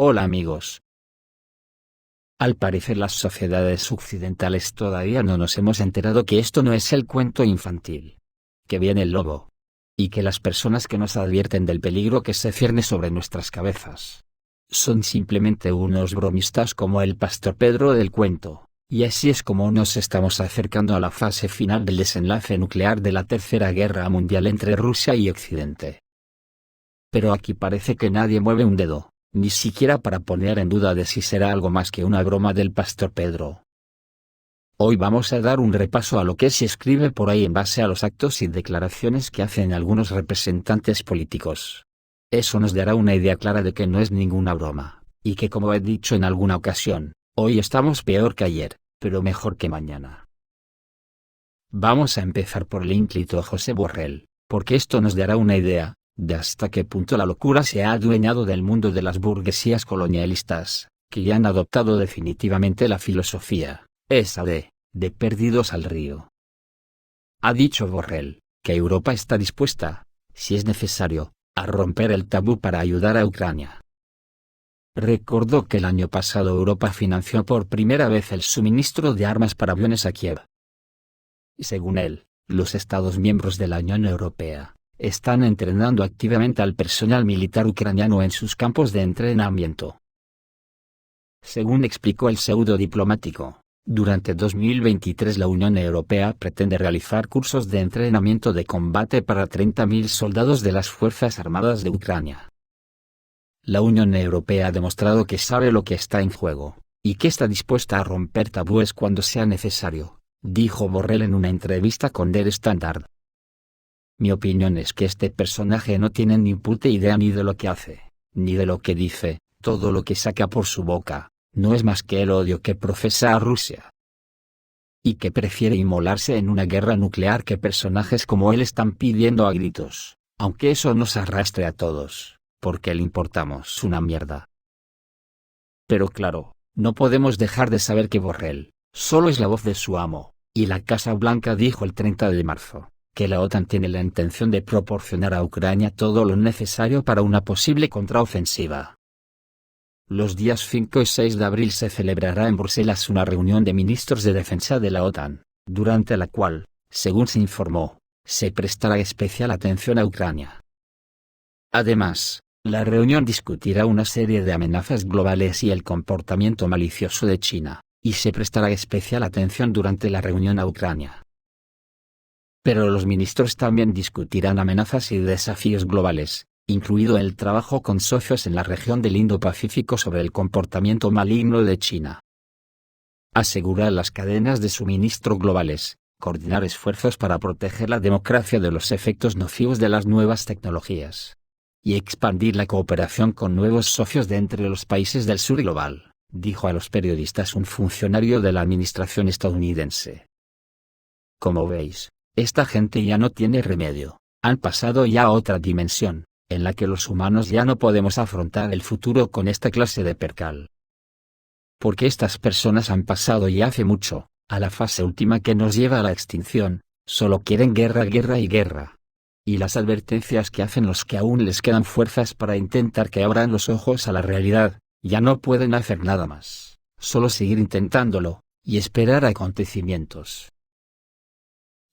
Hola amigos. Al parecer las sociedades occidentales todavía no nos hemos enterado que esto no es el cuento infantil. Que viene el lobo. Y que las personas que nos advierten del peligro que se cierne sobre nuestras cabezas son simplemente unos bromistas como el pastor Pedro del cuento, y así es como nos estamos acercando a la fase final del desenlace nuclear de la Tercera Guerra Mundial entre Rusia y Occidente. Pero aquí parece que nadie mueve un dedo, ni siquiera para poner en duda de si será algo más que una broma del pastor Pedro. Hoy vamos a dar un repaso a lo que se escribe por ahí en base a los actos y declaraciones que hacen algunos representantes políticos. Eso nos dará una idea clara de que no es ninguna broma, y que como he dicho en alguna ocasión, hoy estamos peor que ayer, pero mejor que mañana. Vamos a empezar por el ínclito José Borrell, porque esto nos dará una idea de hasta qué punto la locura se ha adueñado del mundo de las burguesías colonialistas, que ya han adoptado definitivamente la filosofía, esa de perdidos al río. Ha dicho Borrell, que Europa está dispuesta, si es necesario, a romper el tabú para ayudar a Ucrania. Recordó que el año pasado Europa financió por primera vez el suministro de armas para aviones a Kiev. Según él, los Estados miembros de la Unión Europea están entrenando activamente al personal militar ucraniano en sus campos de entrenamiento. Según explicó el pseudo diplomático, durante 2023 la Unión Europea pretende realizar cursos de entrenamiento de combate para 30.000 soldados de las Fuerzas Armadas de Ucrania. La Unión Europea ha demostrado que sabe lo que está en juego, y que está dispuesta a romper tabúes cuando sea necesario, dijo Borrell en una entrevista con Der Standard. Mi opinión es que este personaje no tiene ni puta idea ni de lo que hace, ni de lo que dice, todo lo que saca por su boca, no es más que el odio que profesa a Rusia. Y que prefiere inmolarse en una guerra nuclear que personajes como él están pidiendo a gritos, aunque eso nos arrastre a todos, porque le importamos una mierda. Pero claro, no podemos dejar de saber que Borrell solo es la voz de su amo, y la Casa Blanca dijo el 30 de marzo, que la OTAN tiene la intención de proporcionar a Ucrania todo lo necesario para una posible contraofensiva. Los días 5 y 6 de abril se celebrará en Bruselas una reunión de ministros de defensa de la OTAN, durante la cual, según se informó, se prestará especial atención a Ucrania. Además, la reunión discutirá una serie de amenazas globales y el comportamiento malicioso de China, y se prestará especial atención durante la reunión a Ucrania. Pero los ministros también discutirán amenazas y desafíos globales, incluido el trabajo con socios en la región del Indo-Pacífico sobre el comportamiento maligno de China. Asegurar las cadenas de suministro globales, coordinar esfuerzos para proteger la democracia de los efectos nocivos de las nuevas tecnologías. Y expandir la cooperación con nuevos socios de entre los países del sur global, dijo a los periodistas un funcionario de la administración estadounidense. Como veis, esta gente ya no tiene remedio, han pasado ya a otra dimensión, en la que los humanos ya no podemos afrontar el futuro con esta clase de percal. Porque estas personas han pasado ya hace mucho, a la fase última que nos lleva a la extinción, solo quieren guerra, guerra y guerra. Y las advertencias que hacen los que aún les quedan fuerzas para intentar que abran los ojos a la realidad, ya no pueden hacer nada más, solo seguir intentándolo, y esperar acontecimientos.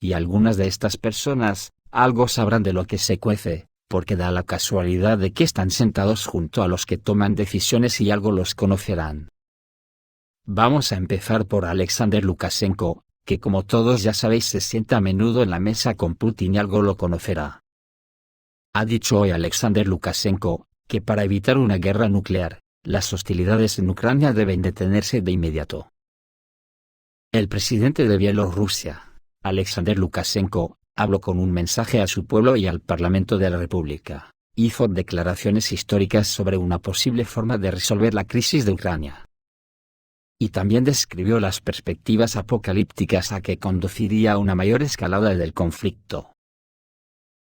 Y algunas de estas personas, algo sabrán de lo que se cuece, porque da la casualidad de que están sentados junto a los que toman decisiones y algo los conocerán. Vamos a empezar por Alexander Lukashenko, que como todos ya sabéis se sienta a menudo en la mesa con Putin y algo lo conocerá. Ha dicho hoy Alexander Lukashenko, que para evitar una guerra nuclear, las hostilidades en Ucrania deben detenerse de inmediato. El presidente de Bielorrusia, Alexander Lukashenko, habló con un mensaje a su pueblo y al Parlamento de la República, hizo declaraciones históricas sobre una posible forma de resolver la crisis de Ucrania. Y también describió las perspectivas apocalípticas a que conduciría una mayor escalada del conflicto.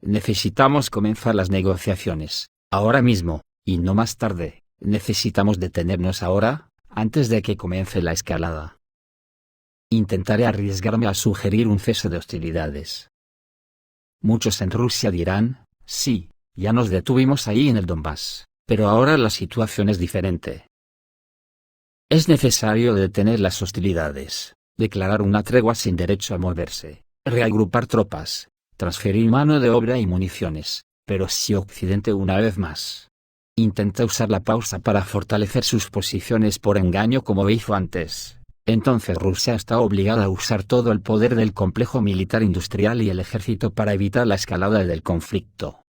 Necesitamos comenzar las negociaciones, ahora mismo, y no más tarde, necesitamos detenernos ahora, antes de que comience la escalada. Intentaré arriesgarme a sugerir un cese de hostilidades. Muchos en Rusia dirán, sí, ya nos detuvimos ahí en el Donbass, Pero ahora la situación es diferente. Es necesario detener las hostilidades, declarar una tregua sin derecho a moverse, reagrupar tropas, transferir mano de obra y municiones, pero si Occidente una vez más intenta usar la pausa para fortalecer sus posiciones por engaño como hizo antes, entonces Rusia está obligada a usar todo el poder del complejo militar industrial y el ejército para evitar la escalada del conflicto.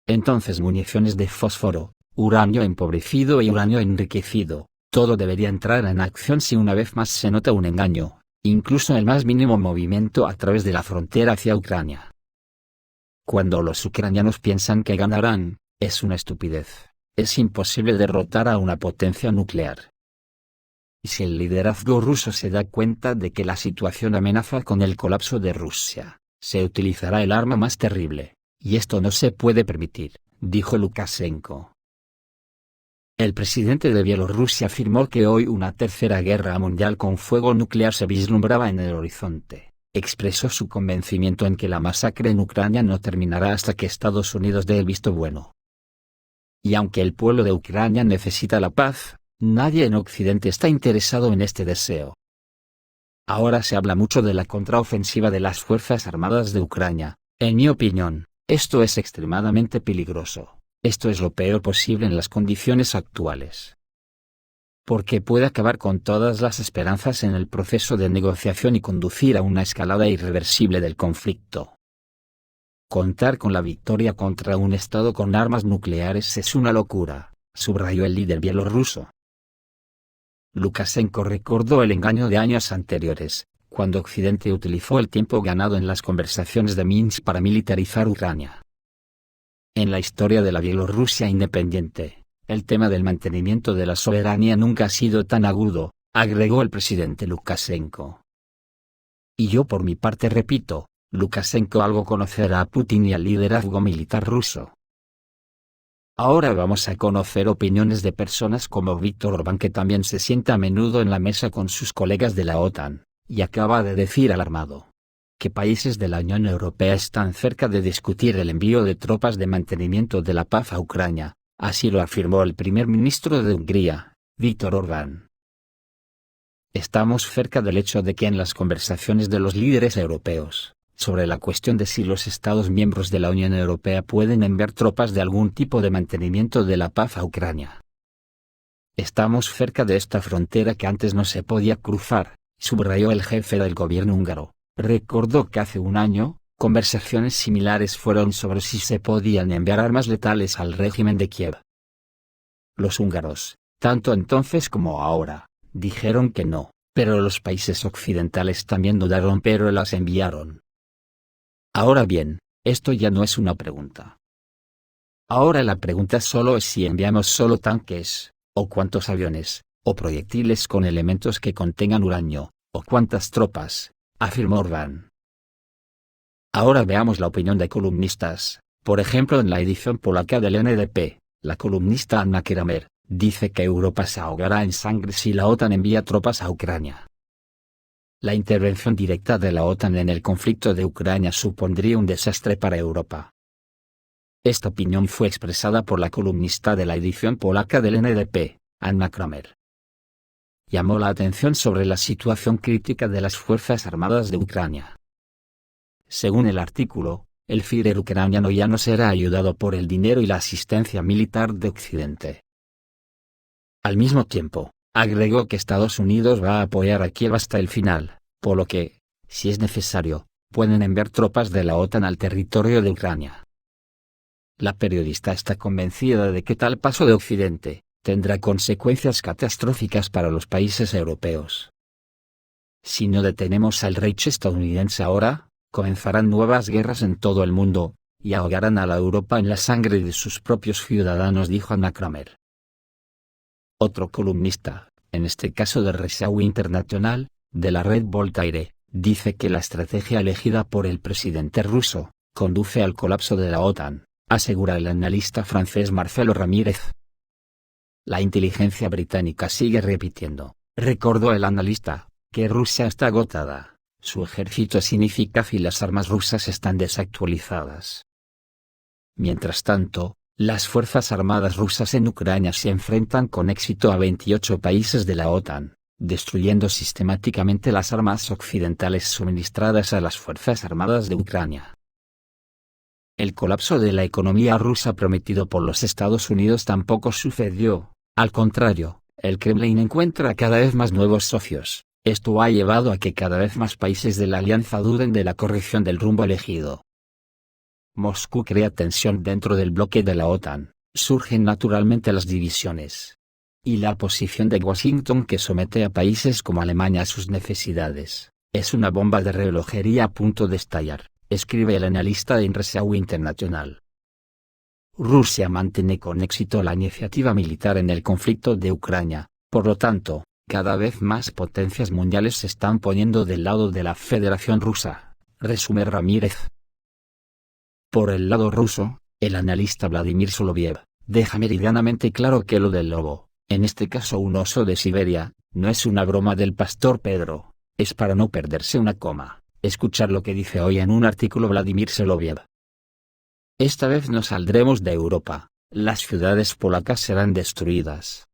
Entonces municiones de fósforo, uranio empobrecido y uranio enriquecido, todo debería entrar en acción si una vez más se nota un engaño, incluso el más mínimo movimiento a través de la frontera hacia Ucrania. Cuando los ucranianos piensan que ganarán, es una estupidez. Es imposible derrotar a una potencia nuclear. Y si el liderazgo ruso se da cuenta de que la situación amenaza con el colapso de Rusia, se utilizará el arma más terrible, y esto no se puede permitir, dijo Lukashenko. El presidente de Bielorrusia afirmó que hoy una tercera guerra mundial con fuego nuclear se vislumbraba en el horizonte. Expresó su convencimiento en que la masacre en Ucrania no terminará hasta que Estados Unidos dé el visto bueno. Y aunque el pueblo de Ucrania necesita la paz, nadie en Occidente está interesado en este deseo. Ahora se habla mucho de la contraofensiva de las Fuerzas Armadas de Ucrania. En mi opinión, esto es extremadamente peligroso. Esto es lo peor posible en las condiciones actuales. Porque puede acabar con todas las esperanzas en el proceso de negociación y conducir a una escalada irreversible del conflicto. Contar con la victoria contra un Estado con armas nucleares es una locura, subrayó el líder bielorruso. Lukashenko recordó el engaño de años anteriores, cuando Occidente utilizó el tiempo ganado en las conversaciones de Minsk para militarizar Ucrania. En la historia de la Bielorrusia independiente, el tema del mantenimiento de la soberanía nunca ha sido tan agudo, agregó el presidente Lukashenko. Y yo por mi parte repito, Lukashenko algo conocerá a Putin y al liderazgo militar ruso. Ahora vamos a conocer opiniones de personas como Víctor Orbán, que también se sienta a menudo en la mesa con sus colegas de la OTAN, y acaba de decir alarmado que países de la Unión Europea están cerca de discutir el envío de tropas de mantenimiento de la paz a Ucrania. Así lo afirmó el primer ministro de Hungría, Viktor Orbán. Estamos cerca del hecho de que en las conversaciones de los líderes europeos, sobre la cuestión de si los Estados miembros de la Unión Europea pueden enviar tropas de algún tipo de mantenimiento de la paz a Ucrania. Estamos cerca de esta frontera que antes no se podía cruzar, subrayó el jefe del gobierno húngaro. Recordó que hace un año, conversaciones similares fueron sobre si se podían enviar armas letales al régimen de Kiev. Los húngaros, tanto entonces como ahora, dijeron que no, pero los países occidentales también dudaron pero las enviaron. Ahora bien, esto ya no es una pregunta. Ahora la pregunta solo es si enviamos solo tanques, o cuántos aviones, o proyectiles con elementos que contengan uranio, o cuántas tropas, afirmó Orbán. Ahora veamos la opinión de columnistas. Por ejemplo, en la edición polaca del NDP, la columnista Anna Kramer dice que Europa se ahogará en sangre si la OTAN envía tropas a Ucrania. La intervención directa de la OTAN en el conflicto de Ucrania supondría un desastre para Europa. Esta opinión fue expresada por la columnista de la edición polaca del NDP, Anna Kramer. Llamó la atención sobre la situación crítica de las Fuerzas Armadas de Ucrania. Según el artículo, el Führer ucraniano ya no será ayudado por el dinero y la asistencia militar de Occidente. Al mismo tiempo, agregó que Estados Unidos va a apoyar a Kiev hasta el final, por lo que, si es necesario, pueden enviar tropas de la OTAN al territorio de Ucrania. La periodista está convencida de que tal paso de Occidente tendrá consecuencias catastróficas para los países europeos. Si no detenemos al Reich estadounidense ahora, comenzarán nuevas guerras en todo el mundo, y ahogarán a la Europa en la sangre de sus propios ciudadanos, dijo Anna Kramer. Otro columnista, en este caso de Rescue International, de la red Voltaire, dice que la estrategia elegida por el presidente ruso conduce al colapso de la OTAN, asegura el analista francés Marcelo Ramírez. La inteligencia británica sigue repitiendo, recordó el analista, que Rusia está agotada. Su ejército es ineficaz y las armas rusas están desactualizadas. Mientras tanto, Las fuerzas armadas rusas en Ucrania se enfrentan con éxito a 28 países de la OTAN, destruyendo sistemáticamente las armas occidentales suministradas a las fuerzas armadas de Ucrania. El colapso de la economía rusa prometido por los Estados Unidos tampoco sucedió, al contrario, el Kremlin encuentra cada vez más nuevos socios. Esto ha llevado a que cada vez más países de la alianza duden de la corrección del rumbo elegido. Moscú crea tensión dentro del bloque de la OTAN, surgen naturalmente las divisiones. Y la posición de Washington que somete a países como Alemania a sus necesidades, es una bomba de relojería a punto de estallar, escribe el analista de Inreseau International. Rusia mantiene con éxito la iniciativa militar en el conflicto de Ucrania, por lo tanto, cada vez más potencias mundiales se están poniendo del lado de la Federación Rusa, resume Ramírez. Por el lado ruso, el analista Vladimir Soloviev deja meridianamente claro que lo del lobo, en este caso un oso de Siberia, no es una broma del pastor Pedro, es para no perderse una coma. Escuchar lo que dice hoy en un artículo Vladimir Soloviev. Esta vez no saldremos de Europa, las ciudades polacas serán destruidas.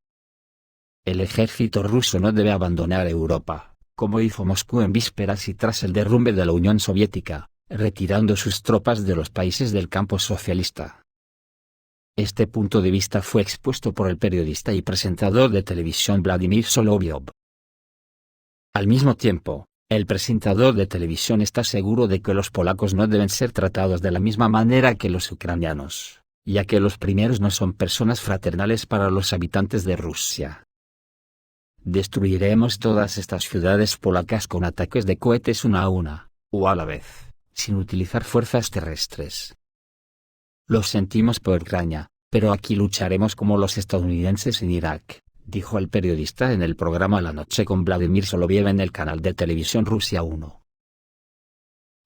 El ejército ruso no debe abandonar Europa, como hizo Moscú en vísperas y tras el derrumbe de la Unión Soviética, retirando sus tropas de los países del campo socialista. Este punto de vista fue expuesto por el periodista y presentador de televisión Vladimir Soloviev. Al mismo tiempo, el presentador de televisión está seguro de que los polacos no deben ser tratados de la misma manera que los ucranianos, ya que los primeros no son personas fraternales para los habitantes de Rusia. Destruiremos todas estas ciudades polacas con ataques de cohetes una a una, o a la vez, sin utilizar fuerzas terrestres. Lo sentimos por Ucrania, pero aquí lucharemos como los estadounidenses en Irak, dijo el periodista en el programa La Noche con Vladimir Soloviev en el canal de televisión Rusia 1.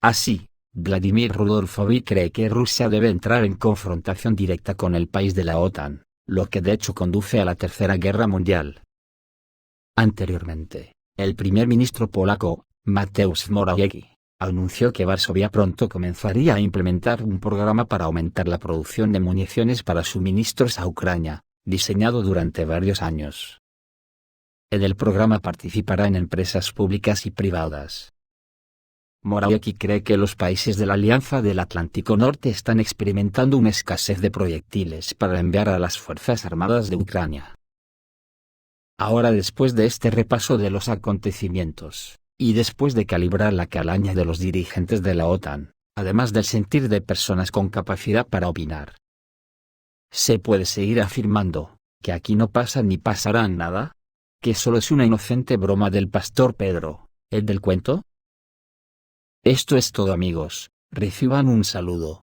Así, Vladimir Rudolfovich cree que Rusia debe entrar en confrontación directa con el país de la OTAN, lo que de hecho conduce a la Tercera Guerra Mundial. Anteriormente, el primer ministro polaco, Mateusz Morawiecki, anunció que Varsovia pronto comenzaría a implementar un programa para aumentar la producción de municiones para suministros a Ucrania, diseñado durante varios años. En el programa participarán empresas públicas y privadas. Morawiecki cree que los países de la Alianza del Atlántico Norte están experimentando una escasez de proyectiles para enviar a las Fuerzas Armadas de Ucrania. Ahora, después de este repaso de los acontecimientos, y después de calibrar la calaña de los dirigentes de la OTAN, además del sentir de personas con capacidad para opinar, ¿se puede seguir afirmando que aquí no pasa ni pasará nada? ¿Que solo es una inocente broma del pastor Pedro, el del cuento? Esto es todo, amigos, reciban un saludo.